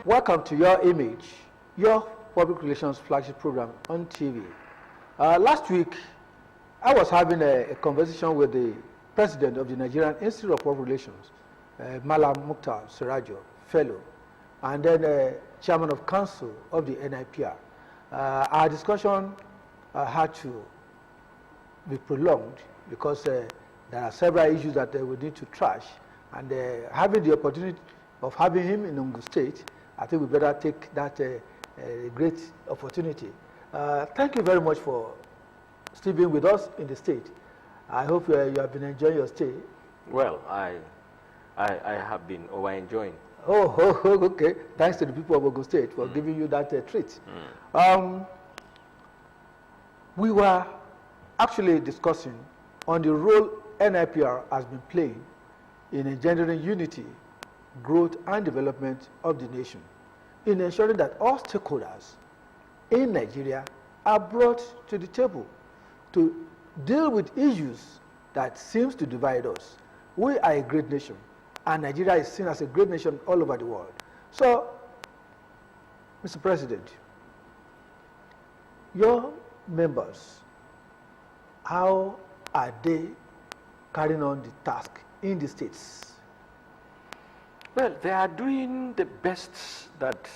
Welcome to Your Image, your public relations flagship program on TV. Last week, I was having a conversation with the president of the Nigerian Institute of Public Relations, Mallam Mukhtar, Sirajo, fellow, and then chairman of council of the NIPR. Our discussion had to be prolonged because there are several issues that we need to trash, and having the opportunity of having him in Ogun State, I think we better take that great opportunity. Thank you very much for still being with us in the state. I hope you have been enjoying your stay. Well, I have been enjoying. Oh, okay. Thanks to the people of Ogun State for giving you that treat. We were actually discussing on the role NIPR has been playing in engendering unity, growth, and development of the nation, in ensuring that all stakeholders in Nigeria are brought to the table to deal with issues that seems to divide us. We are a great nation, and Nigeria is seen as a great nation all over the world. So, Mr. President, your members, how are they carrying on the task in the states? Well, they are doing the best that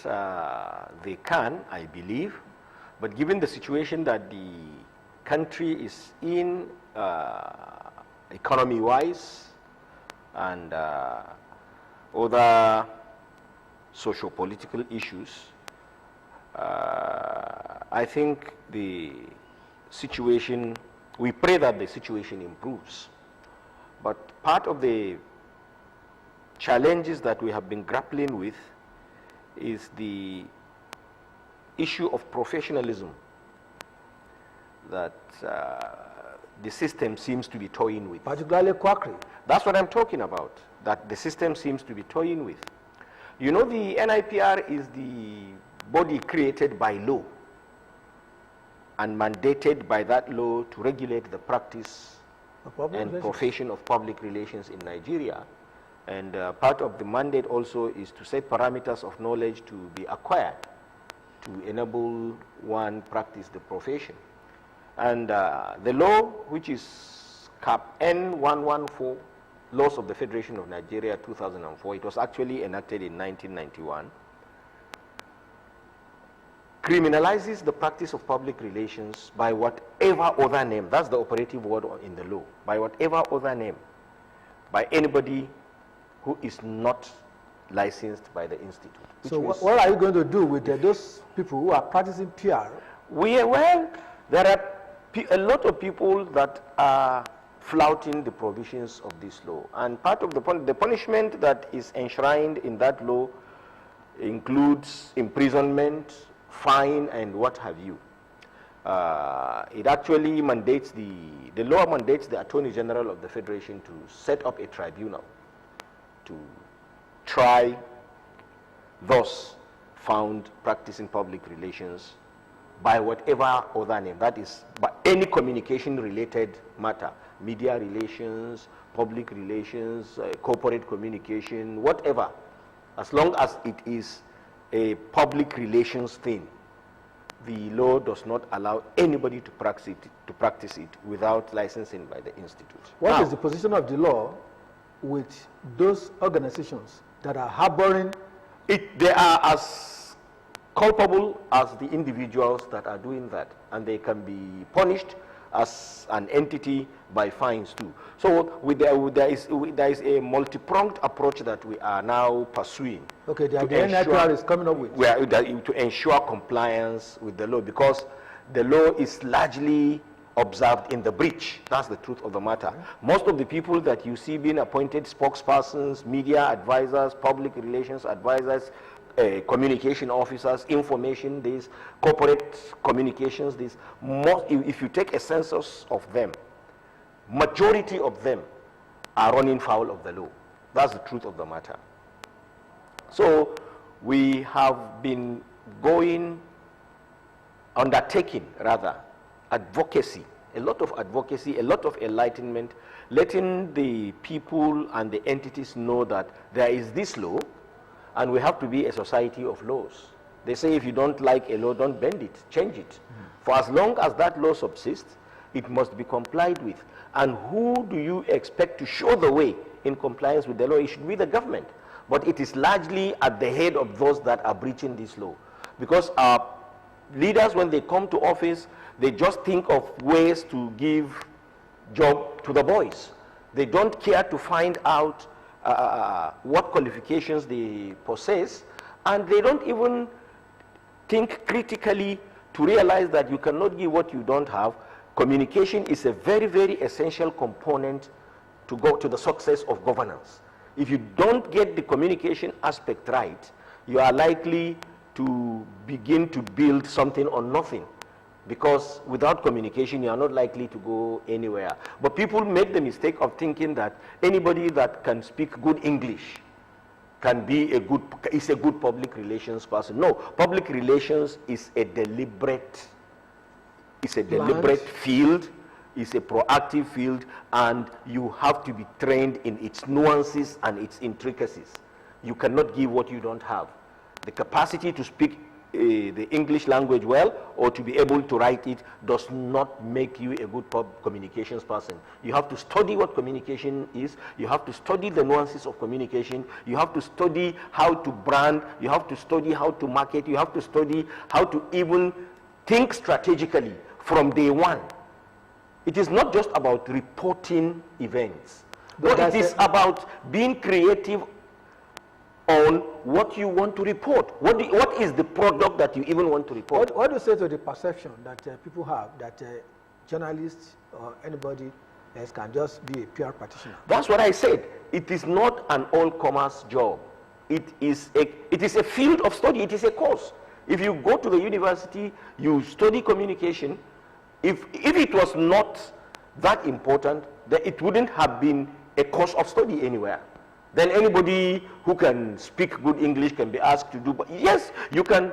they can, I believe. But given the situation that the country is in, economy-wise, and other socio-political issues, I think the situation, we pray that the situation improves. But part of the challenges that we have been grappling with is the issue of professionalism that the system seems to be toying with. Particularly quackery. That's what I'm talking about, that the system seems to be toying with. You know, the NIPR is the body created by law and mandated by that law to regulate the practice and profession of public relations in Nigeria. And part of the mandate also is to set parameters of knowledge to be acquired to enable one practice the profession. And the law, which is Cap N114, Laws of the Federation of Nigeria 2004, it was actually enacted in 1991, criminalizes the practice of public relations by whatever other name, that's the operative word in the law, by whatever other name, by anybody who is not licensed by the institute. So what are you going to do with those people who are practicing PR? Well, there are a lot of people that are flouting the provisions of this law. And part of the punishment that is enshrined in that law includes imprisonment, fine, and what have you. It actually mandates, the law mandates the Attorney General of the Federation to set up a tribunal to try those found practicing public relations by whatever other name, that is, by any communication related matter, media relations, public relations, corporate communication, whatever, as long as it is a public relations thing. The law does not allow anybody to practice it without licensing by the institute. What is the position of the law with those organizations that are harboring? They are as culpable as the individuals that are doing that, and they can be punished as an entity by fines too. So there is a multi-pronged approach that we are now pursuing. Okay, the NIPR is coming up with. To ensure compliance with the law, because the law is largely observed in the breach. That's the truth of the matter. Most of the people that you see being appointed spokespersons, media advisors, public relations advisors, communication officers, information, these corporate communications, these, if you take a census of them, majority of them are running foul of the law. That's the truth of the matter. So we have been undertaking advocacy, a lot of advocacy, a lot of enlightenment, letting the people and the entities know that there is this law, and we have to be a society of laws. They say if you don't like a law, don't bend it, change it. For as long as that law subsists, it must be complied with. And who do you expect to show the way in compliance with the law? It should be the government. But it is largely at the head of those that are breaching this law. Because our leaders, when they come to office, they just think of ways to give job to the boys. They don't care to find out what qualifications they possess, and they don't even think critically to realize that you cannot give what you don't have. Communication is a very, very essential component to go to the success of governance. If you don't get the communication aspect right, you are likely to begin to build something on nothing. Because without communication, you are not likely to go anywhere. But people make the mistake of thinking that anybody that can speak good English is a good public relations person. No, public relations is a deliberate field, it's a proactive field, and you have to be trained in its nuances and its intricacies. You cannot give what you don't have. The capacity to speak the English language well or to be able to write it does not make you a good communications person. You have to study what communication is. You have to study the nuances of communication. You have to study how to brand. You have to study how to market. You have to study how to even think strategically from day one. It is not just about reporting events, but it is about being creative on what you want to report. What is the product that you even want to report? What do you say to the perception that people have that journalists or anybody else can just be a PR practitioner? That's what I said. It is not an all-commerce job. It is a field of study. It is a course. If you go to the university, you study communication. If it was not that important, then it wouldn't have been a course of study anywhere. Then anybody who can speak good English can be asked to do. But yes, you can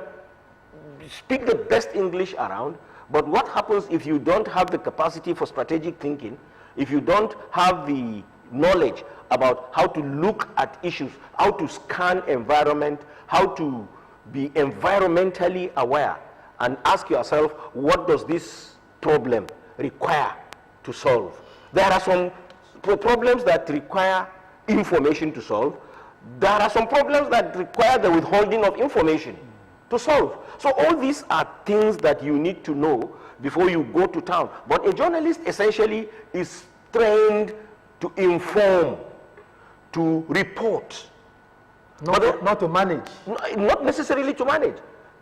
speak the best English around, but what happens if you don't have the capacity for strategic thinking, if you don't have the knowledge about how to look at issues, how to scan environment, how to be environmentally aware, and ask yourself, what does this problem require to solve? There are some problems that require information to solve. There are some problems that require the withholding of information to solve. So all these are things that you need to know before you go to town. But a journalist essentially is trained to inform, to report. Not to manage. Not necessarily to manage.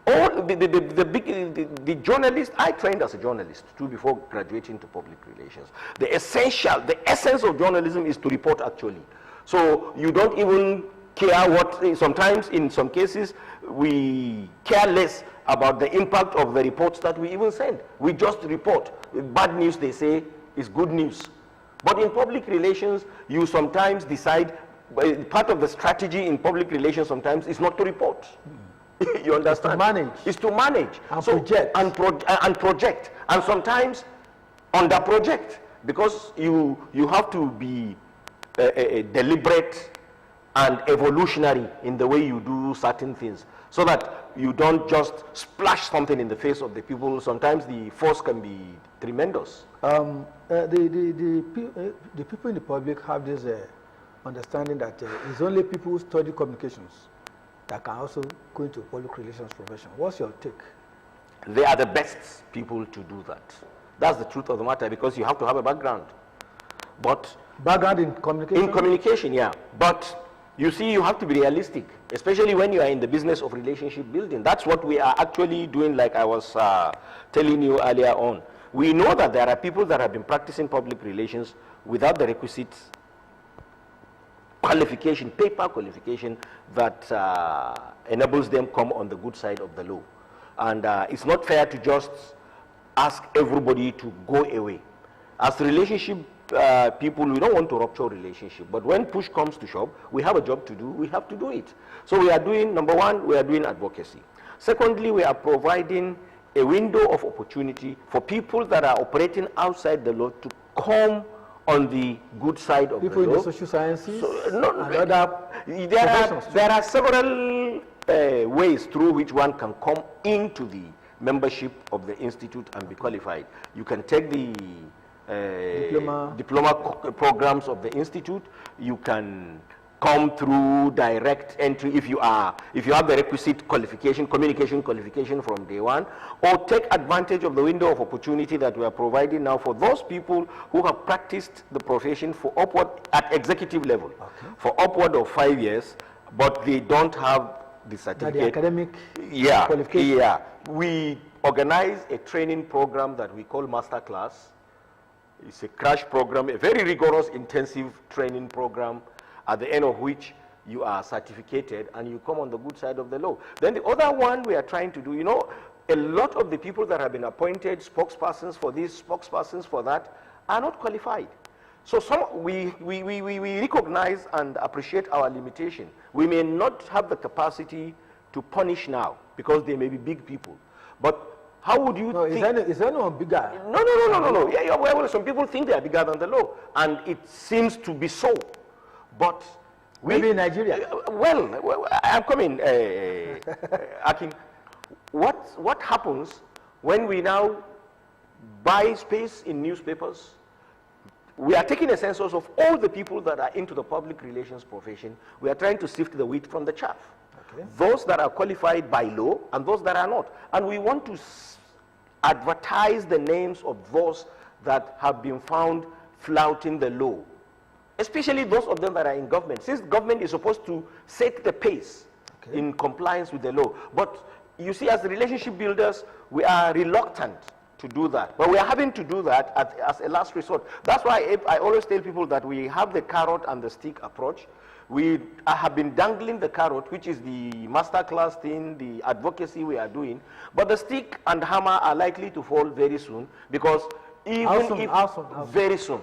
All the journalist, I trained as a journalist too before graduating to public relations. The essence of journalism is to report actually. So you don't even care what, sometimes in some cases, we care less about the impact of the reports that we even send. We just report. Bad news, they say, is good news. But in public relations, you sometimes decide, part of the strategy in public relations sometimes is not to report. You understand? It's to manage. And project. And project. And sometimes under project, because you have to be deliberate and evolutionary in the way you do certain things, so that you don't just splash something in the face of the people. Sometimes the force can be tremendous. The people in the public have this understanding that it's only people who study communications that can also go into public relations profession. What's your take? They are the best people to do that. That's the truth of the matter, because you have to have a background. But background in communication? In communication, yeah. But you see, you have to be realistic, especially when you are in the business of relationship building. That's what we are actually doing, like I was telling you earlier on. We know that there are people that have been practicing public relations without the requisite qualification, paper qualification, that enables them come on the good side of the law. And it's not fair to just ask everybody to go away. As relationship people, we don't want to rupture relationship, but when push comes to shove, we have a job to do, we have to do it. So we are doing, number one, we are doing advocacy. Secondly, we are providing a window of opportunity for people that are operating outside the law to come on the good side of people the law. In the social sciences? So, and other there are several ways through which one can come into the membership of the institute and be qualified. You can take the diploma programs of the institute. You can come through direct entry if you have the requisite qualification, communication qualification from day one, or take advantage of the window of opportunity that we are providing now for those people who have practiced the profession for upward at executive level for upward of 5 years, but they don't have the certificate. The academic qualification. Yeah. We organize a training program that we call Master Class. It's a crash program, a very rigorous, intensive training program, at the end of which you are certificated and you come on the good side of the law. Then the other one we are trying to do, you know, a lot of the people that have been appointed spokespersons for this, spokespersons for that, are not qualified. So we recognize and appreciate our limitation. We may not have the capacity to punish now because they may be big people. But how would you think? Is anyone bigger? No. Yeah, well, some people think they are bigger than the law, and it seems to be so. But maybe in Nigeria. Well, I'm coming, Akin. What happens when we now buy space in newspapers? We are taking a census of all the people that are into the public relations profession. We are trying to sift the wheat from the chaff. Okay. Those that are qualified by law and those that are not. And we want to advertise the names of those that have been found flouting the law, especially those of them that are in government, since government is supposed to set the pace in compliance with the law. But you see, as relationship builders, we are reluctant to do that. But we are having to do that as a last resort. That's why I always tell people that we have the carrot and the stick approach. We have been dangling the carrot, which is the masterclass thing, the advocacy we are doing. But the stick and hammer are likely to fall very soon, because very soon.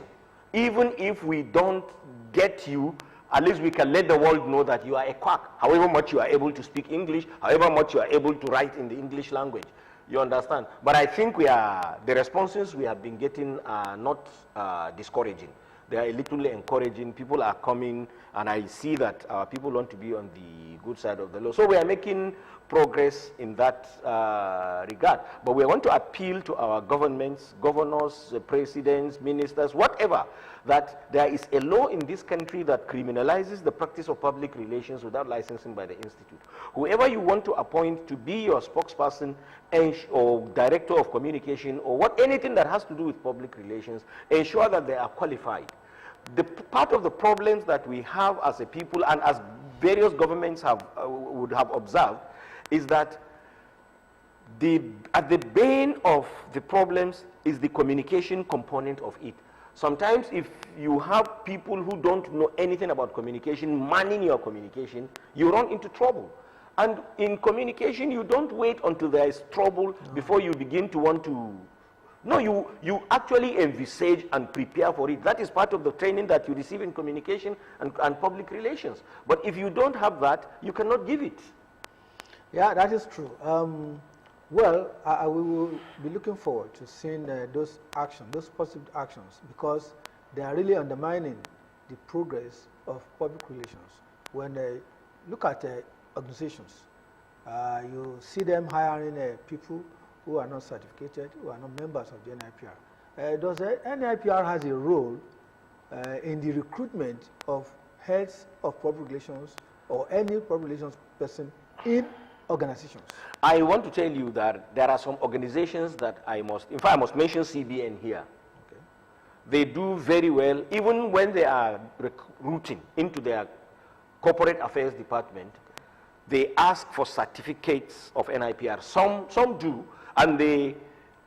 Even if we don't get you, at least we can let the world know that you are a quack, however much you are able to speak English, however much you are able to write in the English language. You understand? But I think the responses we have been getting are not discouraging. They are a little encouraging. People are coming, and I see that our people want to be on the good side of the law. So we are making progress in that regard. But we want to appeal to our governments, governors, presidents, ministers, whatever, that there is a law in this country that criminalizes the practice of public relations without licensing by the institute. Whoever you want to appoint to be your spokesperson or director of communication or anything that has to do with public relations, ensure that they are qualified. The part of the problems that we have as a people, and as various governments would have observed, is that at the bane of the problems is the communication component of it. Sometimes if you have people who don't know anything about communication manning your communication, you run into trouble. And in communication, you don't wait until there is trouble before you begin to want to. No, you actually envisage and prepare for it. That is part of the training that you receive in communication and public relations. But if you don't have that, you cannot give it. Yeah, that is true. Well, we will be looking forward to seeing those actions, those positive actions, because they are really undermining the progress of public relations. When they look at organizations, you see them hiring people who are not certificated, who are not members of the NIPR. Does the NIPR has a role in the recruitment of heads of public relations or any public relations person in organizations? I want to tell you that there are some organizations that I must mention CBN here. Okay. They do very well, even when they are recruiting into their corporate affairs department. They ask for certificates of NIPR. Some do, and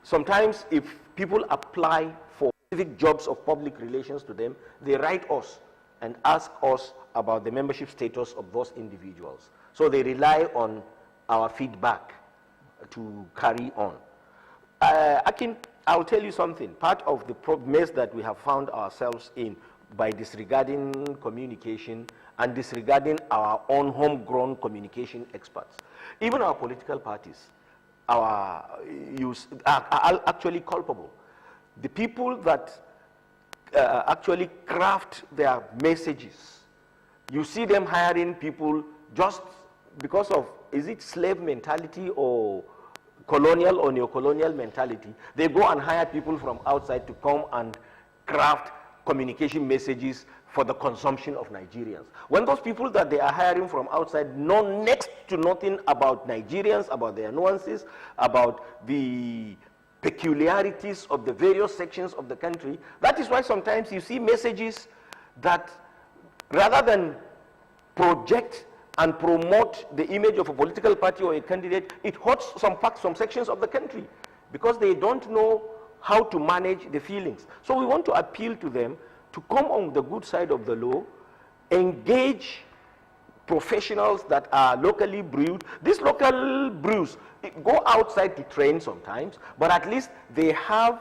sometimes if people apply for specific jobs of public relations to them, they write us and ask us about the membership status of those individuals. So they rely on our feedback to carry on. I'll tell you something. Part of the mess that we have found ourselves in by disregarding communication and disregarding our own homegrown communication experts. Even our political parties are actually culpable. The people that actually craft their messages, you see them hiring people just because of, is it slave mentality or colonial or neo-colonial mentality, they go and hire people from outside to come and craft communication messages for the consumption of Nigerians. When those people that they are hiring from outside know next to nothing about Nigerians, about their nuances, about the peculiarities of the various sections of the country, that is why sometimes you see messages that rather than project and promote the image of a political party or a candidate, it hurts some sections of the country because they don't know how to manage the feelings. So we want to appeal to them to come on the good side of the law, engage professionals that are locally brewed. These local brews go outside to train sometimes, but at least they are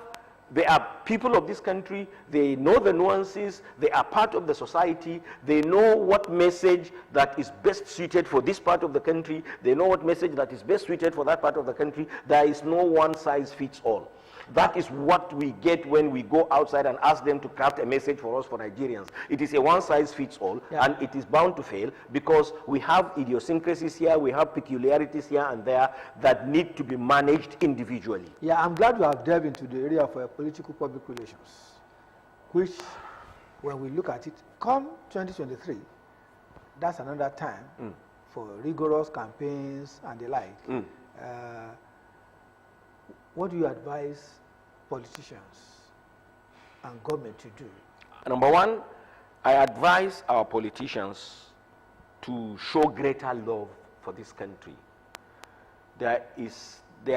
people of this country, they know the nuances, they are part of the society, they know what message that is best suited for this part of the country, they know what message that is best suited for that part of the country. There is no one size fits all. That is what we get when we go outside and ask them to craft a message for us, for Nigerians. It is a one-size-fits-all, and it is bound to fail because we have idiosyncrasies here, we have peculiarities here and there that need to be managed individually. Yeah, I'm glad you have delved into the area of political public relations, which, when we look at it, come 2023, that's another time for rigorous campaigns and the like. What do you advise politicians and government to do? Number one, I advise our politicians to show greater love for this country. There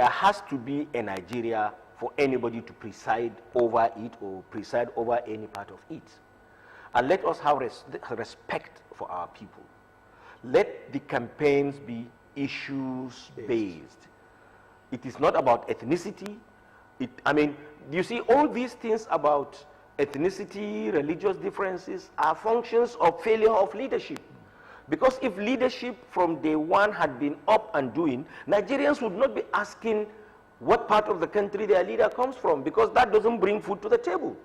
has to be a Nigeria for anybody to preside over it or preside over any part of it. And let us have respect for our people. Let the campaigns be issues-based. It is not about ethnicity. I mean, you see, all these things about ethnicity, religious differences are functions of failure of leadership. Because if leadership from day one had been up and doing, Nigerians would not be asking what part of the country their leader comes from, because that doesn't bring food to the table.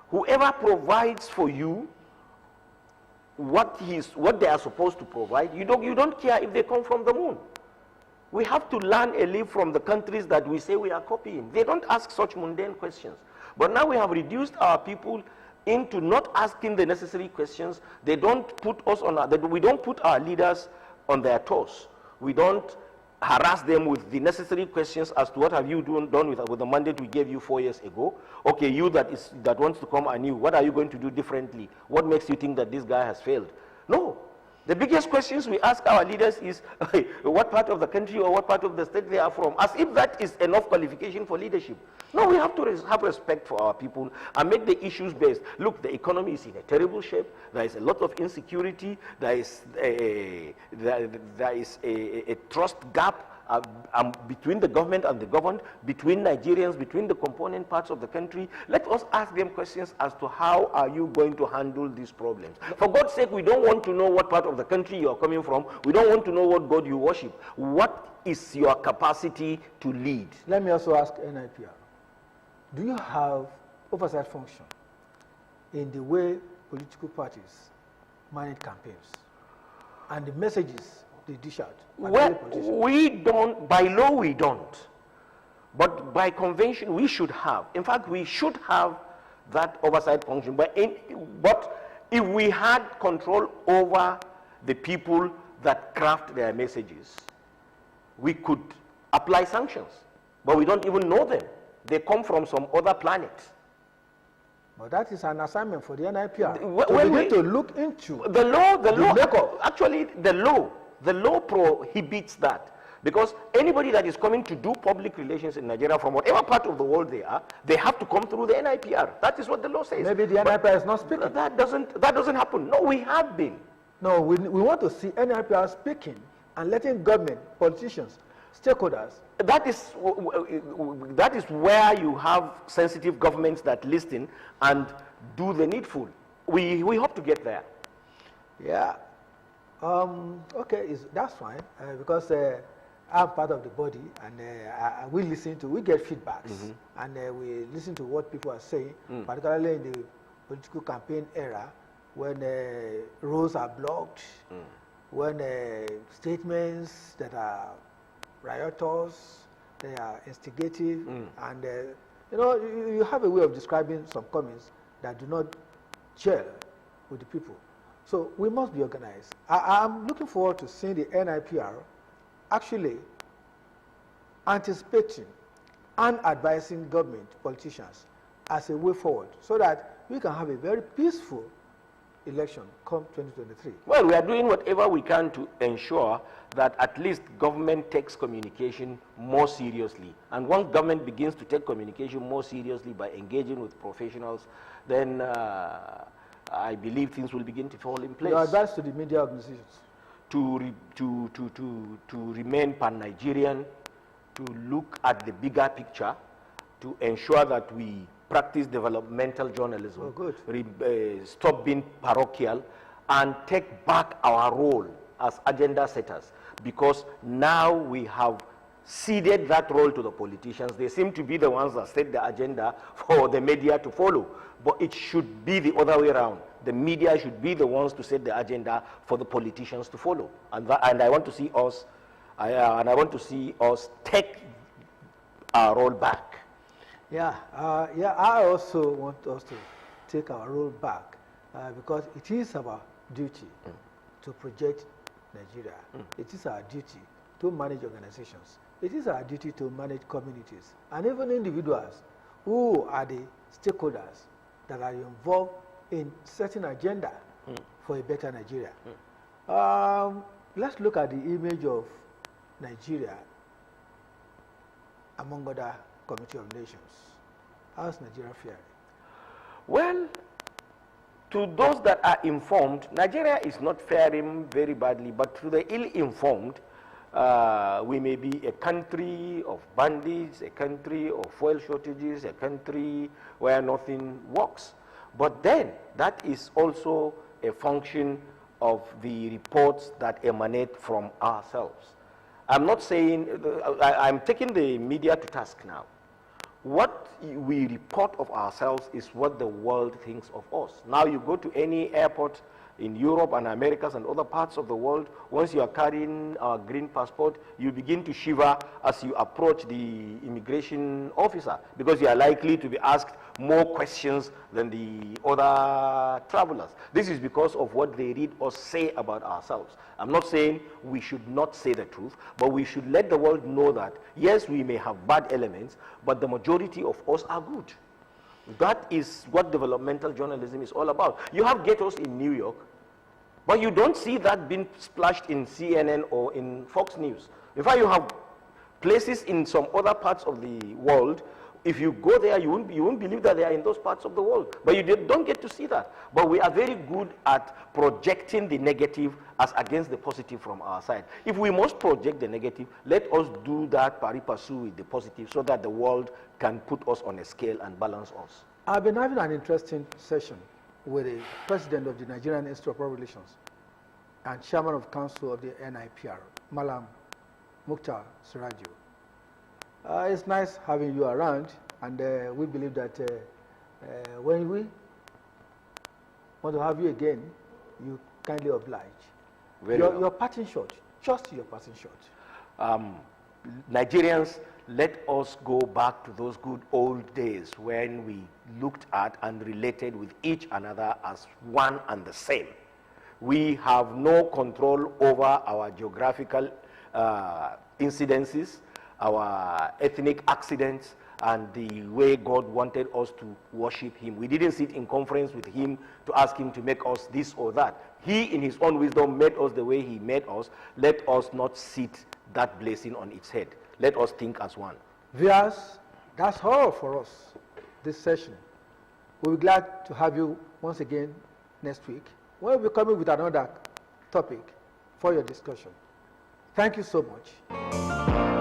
Whoever provides for you what they are supposed to provide, you don't care if they come from the moon. We have to learn a leaf from the countries that we say we are copying. They don't ask such mundane questions. But now we have reduced our people into not asking the necessary questions. They don't put us on we don't put our leaders on their toes. We don't harass them with the necessary questions as to what have you done with the mandate we gave you 4 years ago. Okay, you that wants to come anew, what are you going to do differently? What makes you think that this guy has failed? No. The biggest questions we ask our leaders is what part of the country or what part of the state they are from, as if that is enough qualification for leadership. No, we have to have respect for our people and make the issues based. Look, the economy is in a terrible shape. There is a lot of insecurity. There is a trust gap between the government and the governed, between Nigerians, between the component parts of the country. Let us ask them questions as to how are you going to handle these problems. For God's sake, we don't want to know what part of the country you are coming from. We don't want to know what God you worship. What is your capacity to lead? Let me also ask NIPR. Do you have oversight function in the way political parties manage campaigns and the messages they dish out? Well, we don't, by law we don't, but by convention we should have. In fact, we should have that oversight function. But if we had control over the people that craft their messages, we could apply sanctions, but we don't even know them. They come from some other planet. But that is an assignment for the NIPR. We need to look into the law. Actually, the law prohibits that, because anybody that is coming to do public relations in Nigeria from whatever part of the world they are, they have to come through the NIPR. That is what the law says. Maybe the NIPR is not speaking. That doesn't happen. No, we have been. No, we want to see NIPR speaking and letting government, politicians, stakeholders. That is where you have sensitive governments that listen and do the needful. We hope to get there. Yeah. Okay, that's fine, because I'm part of the body, and we get feedbacks, and we listen to what people are saying, particularly in the political campaign era, when roads are blocked, when statements that are riotous, they are instigative, and you know, you have a way of describing some comments that do not gel with the people. So we must be organized. I'm looking forward to seeing the NIPR actually anticipating and advising government, politicians, as a way forward, so that we can have a very peaceful election come 2023. Well, we are doing whatever we can to ensure that at least government takes communication more seriously. And once government begins to take communication more seriously by engaging with professionals, then I believe things will begin to fall in place. Your advice to the media organizations? To remain pan-Nigerian, to look at the bigger picture, to ensure that we practice developmental journalism, stop being parochial, and take back our role as agenda setters, because now we have ceded that role to the politicians. They seem to be the ones that set the agenda for the media to follow, but it should be the other way around. The media should be the ones to set the agenda for the politicians to follow, and I want to see us, take our role back. Yeah, I also want us to take our role back because it is our duty to project Nigeria. It is our duty to manage organizations. It is our duty to manage communities and even individuals who are the stakeholders that are involved in setting agenda for a better Nigeria. Let's look at the image of Nigeria among other Committee of Nations. How's Nigeria faring? Well, to those that are informed, Nigeria is not faring very badly, but to the ill-informed, we may be a country of bandits, a country of fuel shortages, a country where nothing works. But then, that is also a function of the reports that emanate from ourselves. I'm not saying, I'm taking the media to task now. What we report of ourselves is what the world thinks of us. Now you go to any airport in Europe and Americas and other parts of the world, once you are carrying a green passport, you begin to shiver as you approach the immigration officer, because you are likely to be asked more questions than the other travelers. This is because of what they read or say about ourselves. I'm not saying we should not say the truth, but we should let the world know that, yes, we may have bad elements, but the majority of us are good. That is what developmental journalism is all about. You have ghettos in New York, but you don't see that being splashed in CNN or in Fox News. In fact, you have places in some other parts of the world. If you go there, you won't believe that they are in those parts of the world. But you don't get to see that. But we are very good at projecting the negative as against the positive from our side. If we must project the negative, let us do that pari passu with the positive, so that the world can put us on a scale and balance us. I've been having an interesting session with the president of the Nigerian Institute of Public Relations and chairman of council of the NIPR, Mallam, Mukhtar, Sirajo. It's nice having you around, and we believe that when we want to have you again, you kindly oblige. Your parting shot, just your parting shot. Nigerians, let us go back to those good old days when we looked at and related with each another as one and the same. We have no control over our geographical incidences, our ethnic accidents, and the way God wanted us to worship him. We didn't sit in conference with him to ask him to make us this or that. He, in his own wisdom, made us the way he made us. Let us not sit that blessing on its head. Let us think as one. Viewers, that's all for us this session. We'll be glad to have you once again next week. We'll be coming with another topic for your discussion. Thank you so much.